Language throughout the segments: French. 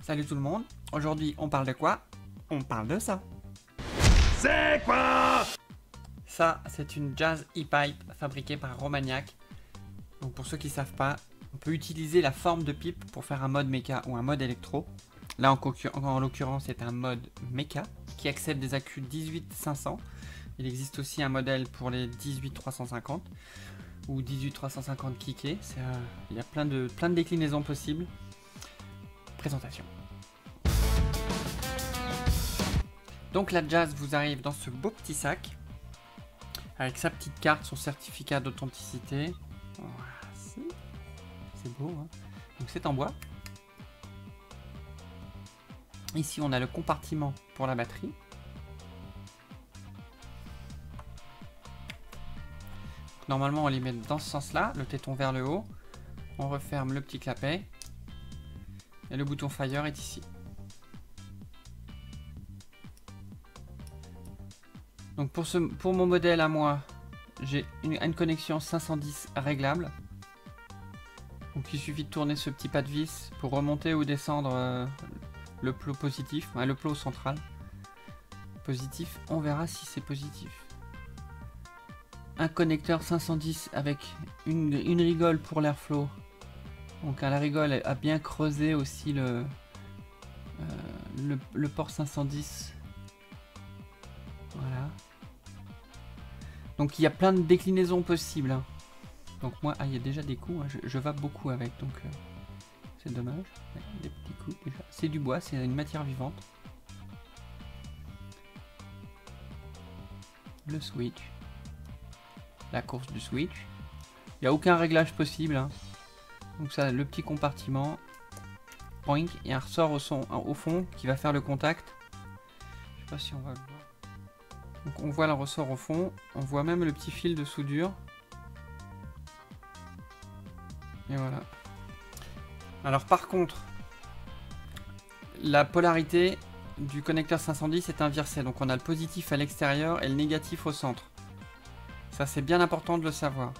Salut tout le monde, aujourd'hui on parle de quoi? On parle de ça. C'est quoi? Ça, c'est une Jazz E-Pipe fabriquée par Romaniac. Donc pour ceux qui ne savent pas, on peut utiliser la forme de pipe pour faire un mode méca ou un mode électro. Là en l'occurrence c'est un mode méca qui accepte des accus 18500. Il existe aussi un modèle pour les 18350 ou 18350 kické. Il y a plein de déclinaisons possibles. Présentation. Donc la Jazz vous arrive dans ce beau petit sac avec sa petite carte, son certificat d'authenticité. Voilà, c'est beau, hein. Donc c'est en bois. Ici on a le compartiment pour la batterie. Normalement on les met dans ce sens là, le téton vers le haut. On referme le petit clapet. Et le bouton Fire est ici. Donc pour mon modèle à moi, j'ai une connexion 510 réglable. Donc il suffit de tourner ce petit pas de vis pour remonter ou descendre le plot positif, le plot central. Positif, on verra si c'est positif. Un connecteur 510 avec une rigole pour l'airflow. Donc la rigole a bien creusé aussi le port 510. Voilà. Donc il y a plein de déclinaisons possibles, hein. Donc moi, il y a déjà des coups, hein. Je vape beaucoup avec, donc c'est dommage. Ouais, des petits coups déjà. C'est du bois, c'est une matière vivante. Le switch. La course du switch. Il n'y a aucun réglage possible, hein. Donc ça, le petit compartiment. Poink, et un ressort au fond qui va faire le contact. Je sais pas si on va le voir. Donc on voit le ressort au fond, on voit même le petit fil de soudure. Et voilà. Alors par contre, la polarité du connecteur 510 est inversée. Donc on a le positif à l'extérieur et le négatif au centre. Ça c'est bien important de le savoir.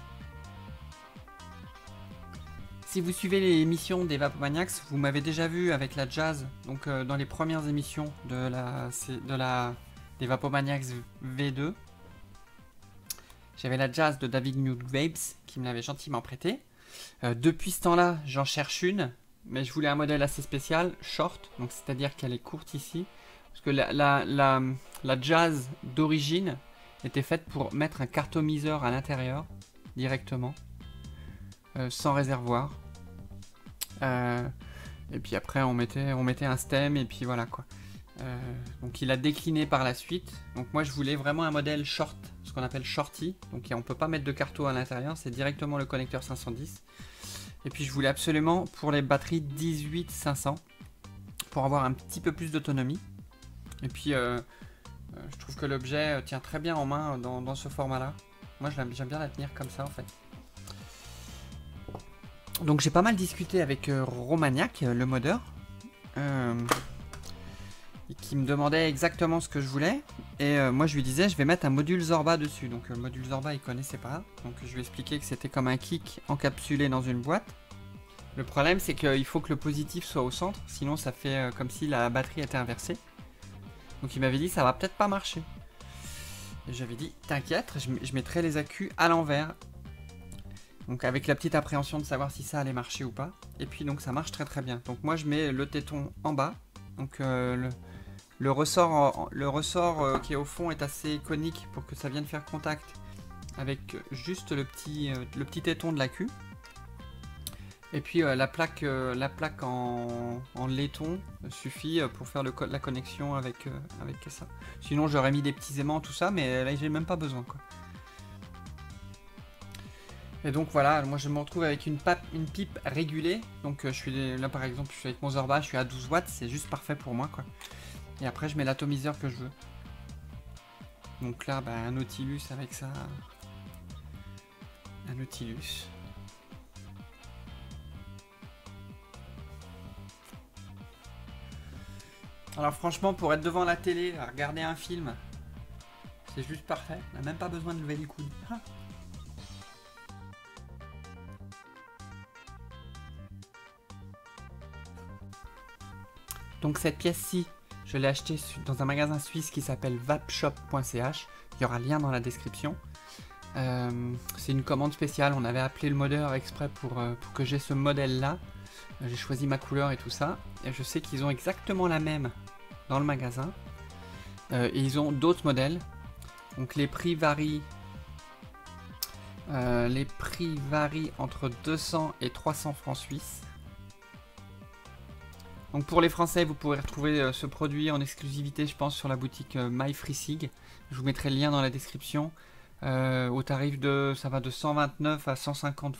Si vous suivez les émissions des Vapomaniacs, vous m'avez déjà vu avec la Jazz, donc dans les premières émissions des Vapomaniacs V2. J'avais la Jazz de David Nude Vapes qui me l'avait gentiment prêté. Depuis ce temps-là, j'en cherche une, mais je voulais un modèle assez spécial, short, donc c'est-à-dire qu'elle est courte ici. Parce que la Jazz d'origine était faite pour mettre un cartomiseur à l'intérieur, directement, sans réservoir. Et puis après on mettait un stem et puis voilà quoi. Donc il a décliné par la suite. Donc moi je voulais vraiment un modèle short, ce qu'on appelle shorty. Donc on peut pas mettre de carto à l'intérieur, c'est directement le connecteur 510. Et puis je voulais absolument pour les batteries 18500 pour avoir un petit peu plus d'autonomie. Et puis je trouve que l'objet tient très bien en main dans ce format là. Moi j'aime bien la tenir comme ça en fait. Donc j'ai pas mal discuté avec Romaniac, le modeur, qui me demandait exactement ce que je voulais. Et moi je lui disais je vais mettre un module Zorba dessus. Donc le module Zorba il connaissait pas. Donc je lui ai expliqué que c'était comme un kick encapsulé dans une boîte. Le problème c'est qu'il faut que le positif soit au centre, sinon ça fait comme si la batterie était inversée. Donc il m'avait dit ça va peut-être pas marcher. Et j'avais dit t'inquiète, je mettrai les accus à l'envers. Donc avec la petite appréhension de savoir si ça allait marcher ou pas. Et puis donc ça marche très très bien. Donc moi je mets le téton en bas. Donc le ressort qui est au fond est assez conique pour que ça vienne faire contact avec juste le petit téton de la queue. Et puis la plaque en laiton suffit pour faire la connexion avec ça. Sinon j'aurais mis des petits aimants tout ça, mais là j'ai même pas besoin quoi. Et donc voilà, moi je me retrouve avec une pipe régulée. Donc je suis là par exemple, je suis avec mon Zorba, je suis à 12 watts, c'est juste parfait pour moi quoi. Et après je mets l'atomiseur que je veux. Donc là, bah, un Nautilus avec ça. Un Nautilus. Alors franchement, pour être devant la télé, à regarder un film, c'est juste parfait. On n'a même pas besoin de lever le coude. Ah. Donc cette pièce-ci, je l'ai achetée dans un magasin suisse qui s'appelle vapshop.ch. Il y aura le lien dans la description. C'est une commande spéciale, on avait appelé le modeur exprès pour que j'ai ce modèle-là. J'ai choisi ma couleur et tout ça. Et je sais qu'ils ont exactement la même dans le magasin. Et ils ont d'autres modèles. Donc les prix varient. Entre 200 et 300 francs suisses. Donc pour les Français, vous pourrez retrouver ce produit en exclusivité, je pense, sur la boutique MyFreeSig. Je vous mettrai le lien dans la description. Au tarif de, ça va de 129 à 150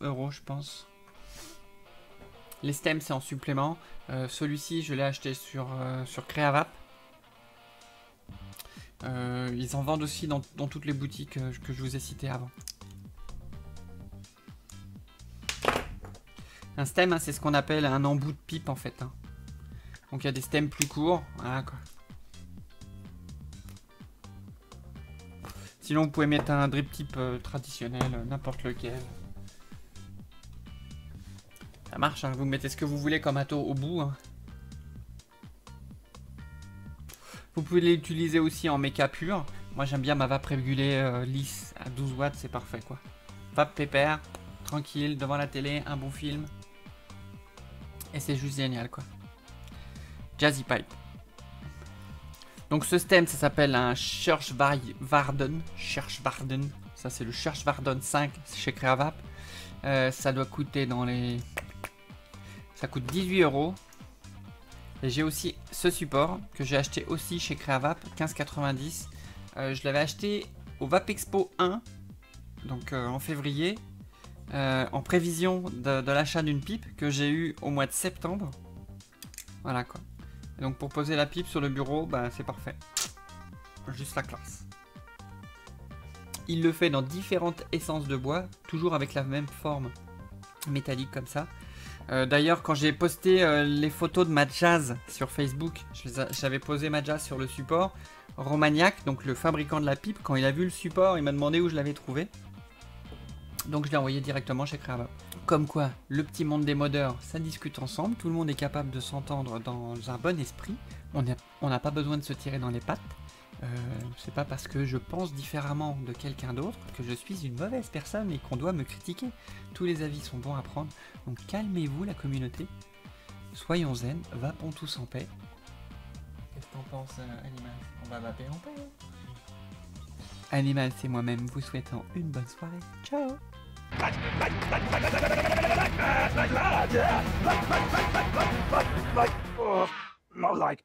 €, je pense. Les stems, c'est en supplément. Celui-ci, je l'ai acheté sur Creavap. Ils en vendent aussi dans toutes les boutiques que je vous ai citées avant. Un stem, hein, c'est ce qu'on appelle un embout de pipe en fait. Hein. Donc il y a des stems plus courts. Voilà, quoi. Sinon vous pouvez mettre un drip tip traditionnel, n'importe lequel. Ça marche, hein, vous mettez ce que vous voulez comme ato au bout. Hein. Vous pouvez l'utiliser aussi en méca pur. Moi j'aime bien ma vape régulée lisse à 12 watts, c'est parfait quoi. Vape pépère, tranquille, devant la télé, un bon film. Et c'est juste génial quoi. Jazzy Pipe. Donc ce stem ça s'appelle un Churchwarden. Ça c'est le Churchwarden 5 chez Creavap. Ça doit coûter dans les... Ça coûte 18 €. Et j'ai aussi ce support que j'ai acheté aussi chez Creavap, 15,90 €. Je l'avais acheté au Vape Expo 1, donc en février, en prévision de l'achat d'une pipe que j'ai eu au mois de septembre. Voilà quoi. Et donc pour poser la pipe sur le bureau, bah, c'est parfait. Juste la classe. Il le fait dans différentes essences de bois, toujours avec la même forme métallique comme ça. D'ailleurs, quand j'ai posté les photos de ma Jazz sur Facebook, j'avais posé ma Jazz sur le support. Romagnac, donc le fabricant de la pipe, quand il a vu le support, il m'a demandé où je l'avais trouvé. Donc je l'ai envoyé directement chez Creavap. Comme quoi, le petit monde des modeurs, ça discute ensemble. Tout le monde est capable de s'entendre dans un bon esprit. On n'a pas besoin de se tirer dans les pattes. C'est pas parce que je pense différemment de quelqu'un d'autre que je suis une mauvaise personne et qu'on doit me critiquer. Tous les avis sont bons à prendre, donc calmez-vous la communauté. Soyons zen, vapons tous en paix. Qu'est-ce que t'en penses, Animal? On va vaper en paix. Animal, c'est moi-même vous souhaitant une bonne soirée. Ciao. More like